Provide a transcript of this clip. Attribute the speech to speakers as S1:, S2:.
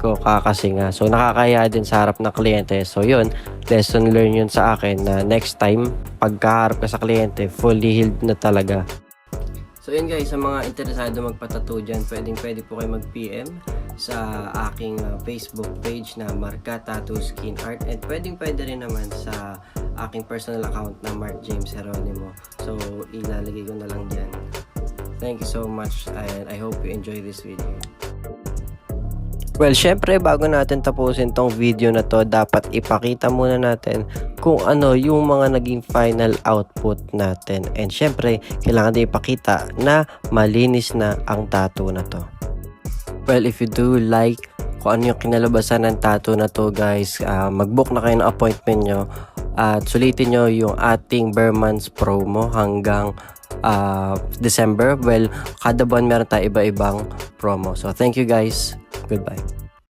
S1: ko kakasinga. So nakakaya din sa harap ng kliyente. So yun, lesson learned yun sa akin na next time pagkaharap ka sa kliyente, fully healed na talaga. So yun guys, sa mga interesado magpatattoo dyan, pwede po kayo mag-PM sa aking Facebook page na Marka Tattoo Skin Art, and pwede rin naman sa aking personal account na Mark James Geronimo. So ilalagay ko na lang dyan. Thank you so much and I hope you enjoy this video. Well, syempre bago natin tapusin tong video na to, dapat ipakita muna natin kung ano yung mga naging final output natin. And syempre, kailangan din ipakita na malinis na ang tattoo na to. Well, if you do like kung ano yung kinalabasan ng tattoo na to guys, mag-book na kayo ng appointment nyo at sulitin nyo yung ating bare months promo hanggang December. Well, kada buwan meron tayo iba-ibang promo. So thank you guys. Goodbye.